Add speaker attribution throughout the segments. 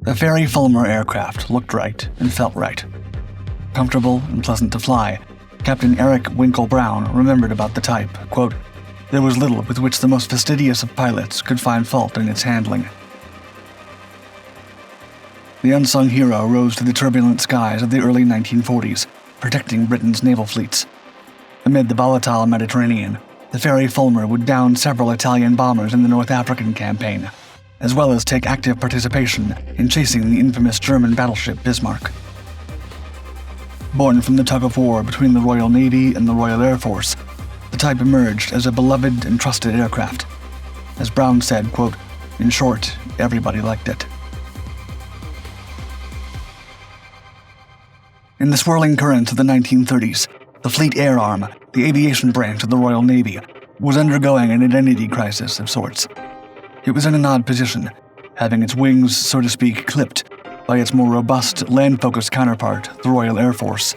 Speaker 1: The Fairey Fulmar aircraft looked right and felt right. Comfortable and pleasant to fly, Captain Eric Winkle Brown remembered about the type, quote, "There was little with which the most fastidious of pilots could find fault in its handling." The unsung hero rose to the turbulent skies of the early 1940s, protecting Britain's naval fleets. Amid the volatile Mediterranean, the Fairey Fulmar would down several Italian bombers in the North African campaign, as well as take active participation in chasing the infamous German battleship Bismarck. Born from the tug-of-war between the Royal Navy and the Royal Air Force, the type emerged as a beloved and trusted aircraft. As Brown said, quote, "In short, everybody liked it." In the swirling currents of the 1930s, the Fleet Air Arm, the aviation branch of the Royal Navy, was undergoing an identity crisis of sorts. It was in an odd position, having its wings, so to speak, clipped by its more robust, land-focused counterpart, the Royal Air Force.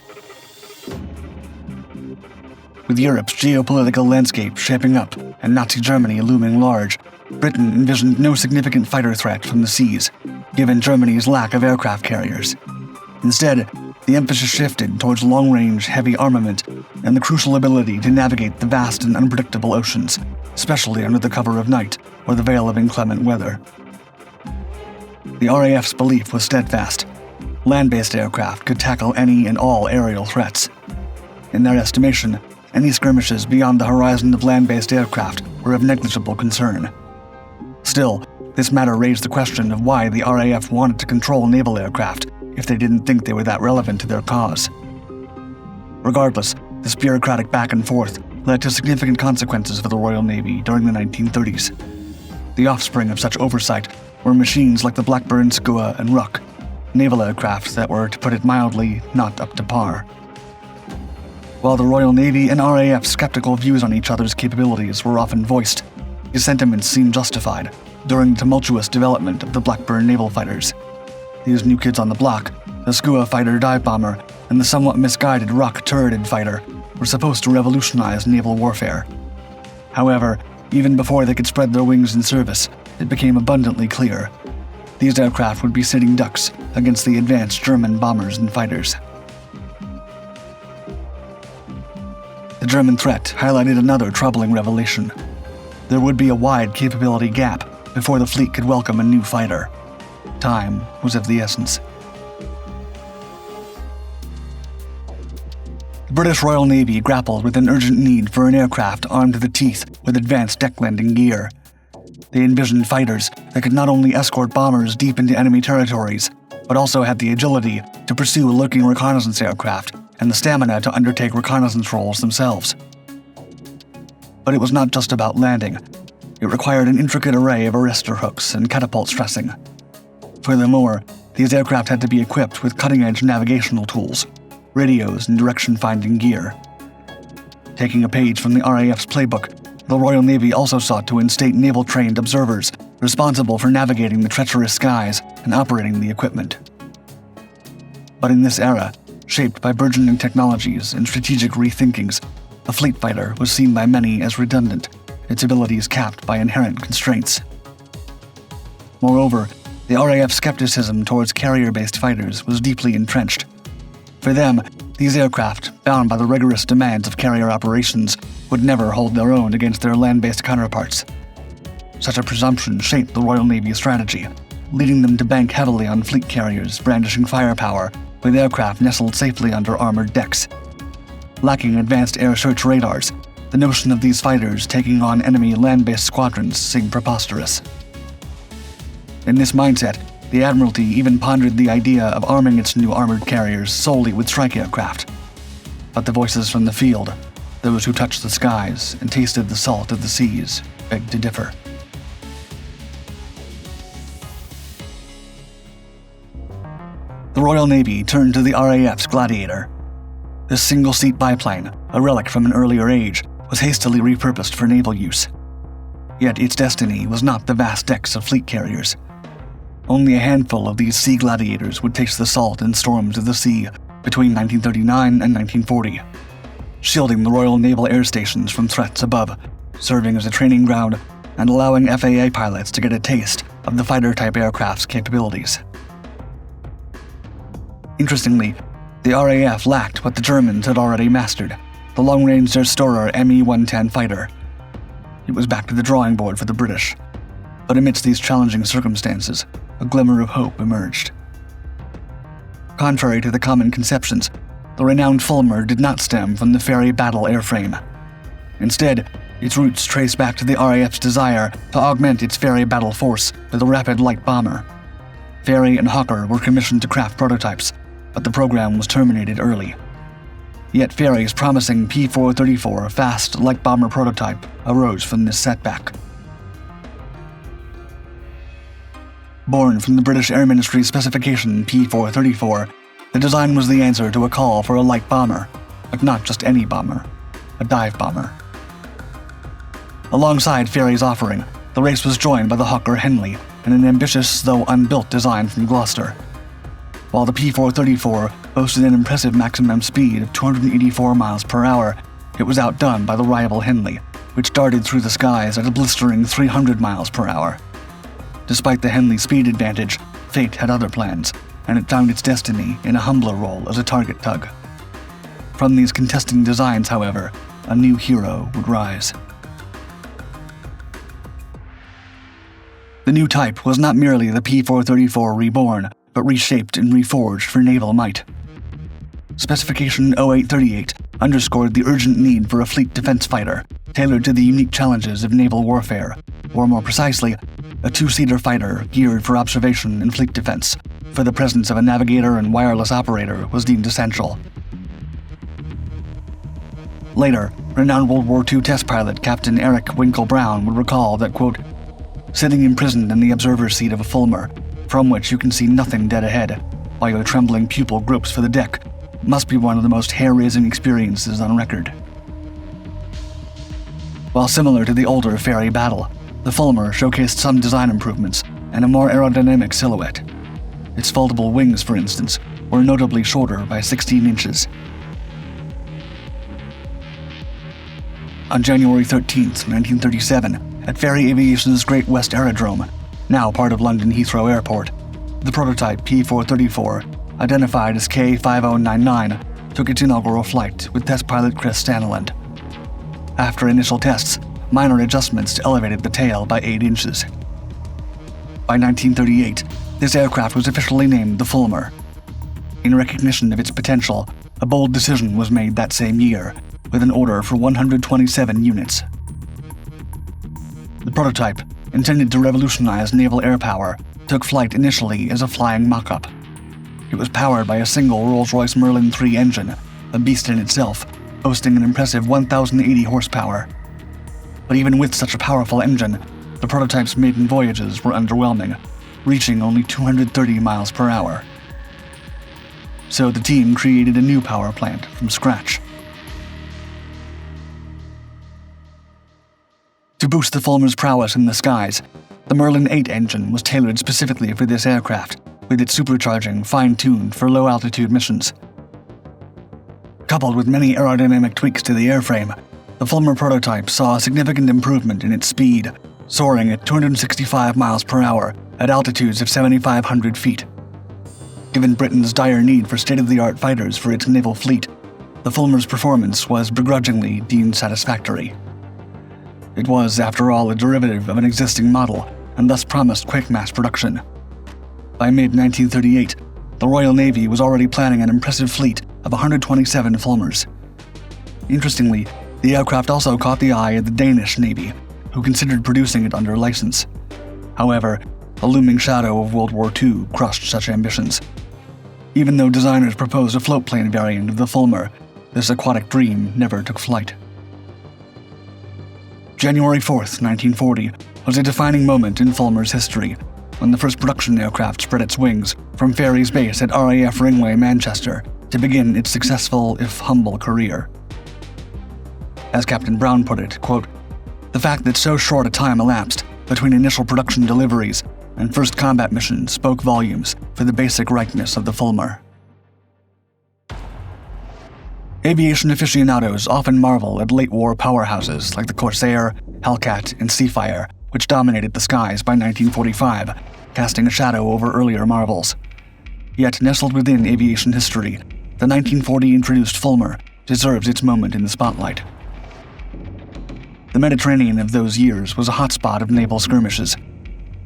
Speaker 1: With Europe's geopolitical landscape shaping up and Nazi Germany looming large, Britain envisioned no significant fighter threat from the seas, given Germany's lack of aircraft carriers. Instead, the emphasis shifted towards long-range, heavy armament and the crucial ability to navigate the vast and unpredictable oceans, especially under the cover of night or the veil of inclement weather. The RAF's belief was steadfast. Land-based aircraft could tackle any and all aerial threats. In their estimation, any skirmishes beyond the horizon of land-based aircraft were of negligible concern. Still, this matter raised the question of why the RAF wanted to control naval aircraft if they didn't think they were that relevant to their cause. Regardless, this bureaucratic back and forth led to significant consequences for the Royal Navy during the 1930s. The offspring of such oversight were machines like the Blackburn, Skua, and Rook, naval aircraft that were, to put it mildly, not up to par. While the Royal Navy and RAF's skeptical views on each other's capabilities were often voiced, these sentiments seemed justified during the tumultuous development of the Blackburn naval fighters. These new kids on the block, the Skua fighter dive bomber and the somewhat misguided Rook turreted fighter, were supposed to revolutionize naval warfare. However, even before they could spread their wings in service, it became abundantly clear these aircraft would be sitting ducks against the advanced German bombers and fighters. The German threat highlighted another troubling revelation. There would be a wide capability gap before the fleet could welcome a new fighter. Time was of the essence. The British Royal Navy grappled with an urgent need for an aircraft armed to the teeth with advanced deck landing gear. They envisioned fighters that could not only escort bombers deep into enemy territories, but also had the agility to pursue lurking reconnaissance aircraft and the stamina to undertake reconnaissance roles themselves. But it was not just about landing. It required an intricate array of arrestor hooks and catapult stressing. Furthermore, these aircraft had to be equipped with cutting-edge navigational tools, radios, and direction-finding gear. Taking a page from the RAF's playbook, the Royal Navy also sought to instate naval-trained observers responsible for navigating the treacherous skies and operating the equipment. But in this era, shaped by burgeoning technologies and strategic rethinkings, the fleet fighter was seen by many as redundant, its abilities capped by inherent constraints. Moreover, the RAF's skepticism towards carrier-based fighters was deeply entrenched. For them, these aircraft, bound by the rigorous demands of carrier operations, would never hold their own against their land-based counterparts. Such a presumption shaped the Royal Navy's strategy, leading them to bank heavily on fleet carriers brandishing firepower with aircraft nestled safely under armored decks. Lacking advanced air search radars, the notion of these fighters taking on enemy land-based squadrons seemed preposterous. In this mindset, the Admiralty even pondered the idea of arming its new armored carriers solely with strike aircraft. But the voices from the field, those who touched the skies and tasted the salt of the seas, begged to differ. The Royal Navy turned to the RAF's Gladiator. This single-seat biplane, a relic from an earlier age, was hastily repurposed for naval use. Yet its destiny was not the vast decks of fleet carriers. Only a handful of these sea gladiators would taste the salt and storms of the sea between 1939 and 1940, shielding the Royal Naval Air Stations from threats above, serving as a training ground, and allowing FAA pilots to get a taste of the fighter-type aircraft's capabilities. Interestingly, the RAF lacked what the Germans had already mastered, the long-range Zerstörer Me-110 fighter. It was back to the drawing board for the British. But amidst these challenging circumstances, a glimmer of hope emerged. Contrary to the common conceptions, the renowned Fulmar did not stem from the Fairey battle airframe. Instead, its roots trace back to the RAF's desire to augment its Fairey battle force with a rapid light bomber. Fairey and Hawker were commissioned to craft prototypes, but the program was terminated early. Yet Fairey's promising P-434 fast light bomber prototype arose from this setback. Born from the British Air Ministry's specification P-434, the design was the answer to a call for a light bomber, but not just any bomber, a dive bomber. Alongside Fairey's offering, the race was joined by the Hawker Henley and an ambitious though unbuilt design from Gloucester. While the P-434 boasted an impressive maximum speed of 284 miles per hour, it was outdone by the rival Henley, which darted through the skies at a blistering 300 miles per hour. Despite the Henley speed advantage, fate had other plans, and it found its destiny in a humbler role as a target tug. From these contesting designs, however, a new hero would rise. The new type was not merely the P-434 reborn, but reshaped and reforged for naval might. Specification 0838 underscored the urgent need for a fleet defense fighter, tailored to the unique challenges of naval warfare, or more precisely, a two-seater fighter geared for observation and fleet defense, for the presence of a navigator and wireless operator was deemed essential. Later, renowned World War II test pilot Captain Eric Winkle Brown would recall that, quote, "Sitting imprisoned in the observer's seat of a Fulmar, from which you can see nothing dead ahead, while your trembling pupil gropes for the deck, must be one of the most hair-raising experiences on record." While similar to the older Fairey battle, the Fulmar showcased some design improvements and a more aerodynamic silhouette. Its foldable wings, for instance, were notably shorter by 16 inches. On January 13, 1937, at Fairey Aviation's Great West Aerodrome, now part of London Heathrow Airport, the prototype P-434, identified as K5099, took its inaugural flight with test pilot Chris Stanland. After initial tests, minor adjustments elevated the tail by 8 inches. By 1938, this aircraft was officially named the Fulmar. In recognition of its potential, a bold decision was made that same year, with an order for 127 units. The prototype, intended to revolutionize naval air power, took flight initially as a flying mock-up. It was powered by a single Rolls-Royce Merlin III engine, a beast in itself, boasting an impressive 1,080 horsepower. But even with such a powerful engine, the prototype's maiden voyages were underwhelming, reaching only 230 miles per hour. So the team created a new power plant from scratch. To boost the Fulmar's prowess in the skies, the Merlin 8 engine was tailored specifically for this aircraft, with its supercharging fine-tuned for low-altitude missions. Coupled with many aerodynamic tweaks to the airframe, the Fulmar prototype saw a significant improvement in its speed, soaring at 265 miles per hour at altitudes of 7,500 feet. Given Britain's dire need for state-of-the-art fighters for its naval fleet, the Fulmar's performance was begrudgingly deemed satisfactory. It was, after all, a derivative of an existing model, and thus promised quick mass production. By mid-1938, the Royal Navy was already planning an impressive fleet of 127 Fulmars. Interestingly, the aircraft also caught the eye of the Danish Navy, who considered producing it under license. However, a looming shadow of World War II crushed such ambitions. Even though designers proposed a floatplane variant of the Fulmar, this aquatic dream never took flight. January 4th, 1940, was a defining moment in Fulmar's history, when the first production aircraft spread its wings from Fairey's base at RAF Ringway, Manchester, to begin its successful, if humble, career. As Captain Brown put it, quote, "The fact that so short a time elapsed between initial production deliveries and first combat missions spoke volumes for the basic rightness of the Fulmar." Aviation aficionados often marvel at late-war powerhouses like the Corsair, Hellcat, and Seafire, which dominated the skies by 1945, casting a shadow over earlier marvels. Yet nestled within aviation history, the 1940-introduced Fulmar deserves its moment in the spotlight. The Mediterranean of those years was a hotspot of naval skirmishes.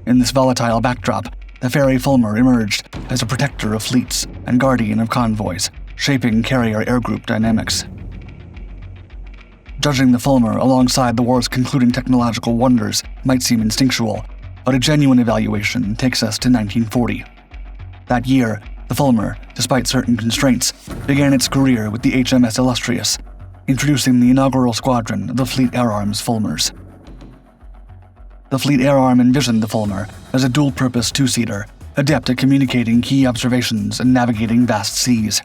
Speaker 1: In this volatile backdrop, the Fairey Fulmar emerged as a protector of fleets and guardian of convoys, shaping carrier-air group dynamics. Judging the Fulmar alongside the war's concluding technological wonders might seem instinctual, but a genuine evaluation takes us to 1940. That year, the Fulmar, despite certain constraints, began its career with the HMS Illustrious, introducing the inaugural squadron of the Fleet Air Arm's Fulmars. The Fleet Air Arm envisioned the Fulmar as a dual-purpose two-seater, adept at communicating key observations and navigating vast seas.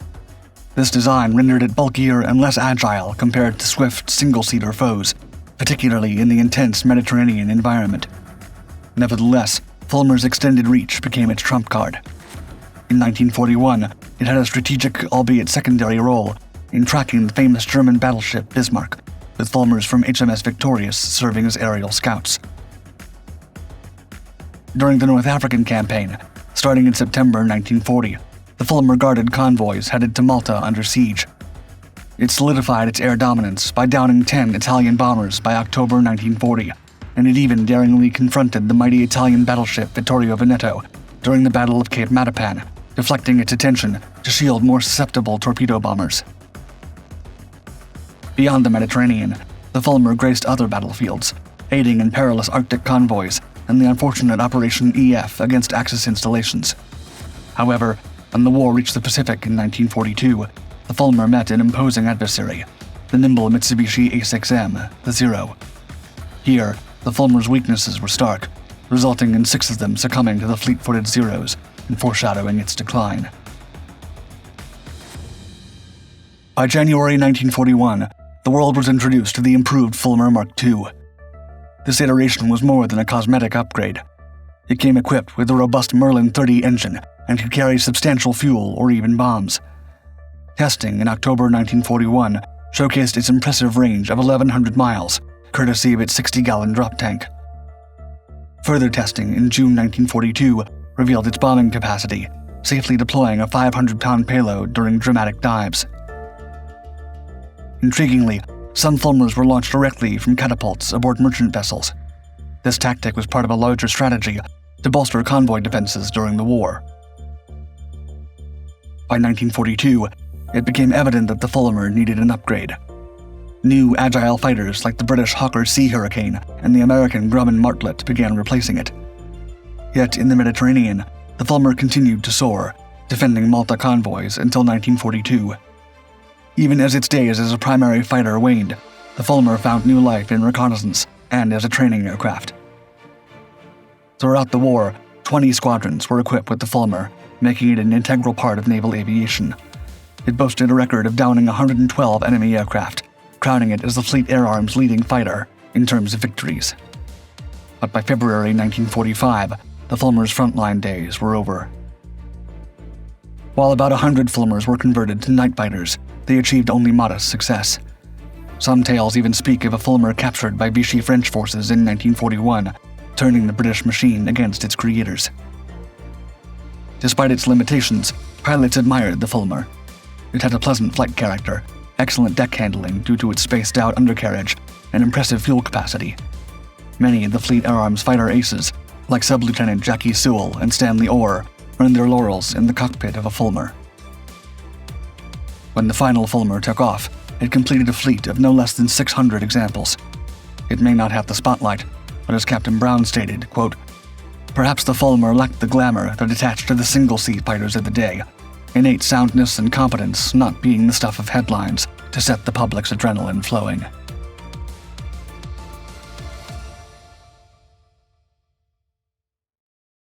Speaker 1: This design rendered it bulkier and less agile compared to swift single-seater foes, particularly in the intense Mediterranean environment. Nevertheless, Fulmar's extended reach became its trump card. In 1941, it had a strategic, albeit secondary role in tracking the famous German battleship Bismarck, with Fulmars from HMS Victorious serving as aerial scouts. During the North African campaign, starting in September 1940, the Fulmar guarded convoys headed to Malta under siege. It solidified its air dominance by downing 10 Italian bombers by October 1940, and it even daringly confronted the mighty Italian battleship Vittorio Veneto during the Battle of Cape Matapan, deflecting its attention to shield more susceptible torpedo bombers. Beyond the Mediterranean, the Fulmar graced other battlefields, aiding in perilous Arctic convoys and the unfortunate Operation EF against Axis installations. However, when the war reached the Pacific in 1942, the Fulmar met an imposing adversary, the nimble Mitsubishi A6M, the Zero. Here, the Fulmar's weaknesses were stark, resulting in 6 of them succumbing to the fleet-footed Zeros and foreshadowing its decline. By January 1941, the world was introduced to the improved Fulmar Mark II. This iteration was more than a cosmetic upgrade. It came equipped with a robust Merlin 30 engine and could carry substantial fuel or even bombs. Testing in October 1941 showcased its impressive range of 1,100 miles, courtesy of its 60-gallon drop tank. Further testing in June 1942 revealed its bombing capacity, safely deploying a 500-pound payload during dramatic dives. Intriguingly, some Fulmars were launched directly from catapults aboard merchant vessels. This tactic was part of a larger strategy to bolster convoy defenses during the war. By 1942, it became evident that the Fulmar needed an upgrade. New, agile fighters like the British Hawker Sea Hurricane and the American Grumman Martlet began replacing it. Yet in the Mediterranean, the Fulmar continued to soar, defending Malta convoys until 1942. Even as its days as a primary fighter waned, the Fulmar found new life in reconnaissance and as a training aircraft. Throughout the war, 20 squadrons were equipped with the Fulmar, making it an integral part of naval aviation. It boasted a record of downing 112 enemy aircraft, crowning it as the Fleet Air Arm's leading fighter in terms of victories. But by February 1945, the Fulmar's frontline days were over. While about 100 Fulmars were converted to night fighters, they achieved only modest success. Some tales even speak of a Fulmar captured by Vichy French forces in 1941, turning the British machine against its creators. Despite its limitations, pilots admired the Fulmar. It had a pleasant flight character, excellent deck handling due to its spaced-out undercarriage, and impressive fuel capacity. Many of the Fleet Air Arm's fighter aces, like Sub-Lieutenant Jackie Sewell and Stanley Orr, earned their laurels in the cockpit of a Fulmar. When the final Fulmar took off, it completed a fleet of no less than 600 examples. It may not have the spotlight, but as Captain Brown stated, quote, "Perhaps the Fulmar lacked the glamour that attached to the single-seat fighters of the day, innate soundness and competence not being the stuff of headlines to set the public's adrenaline flowing."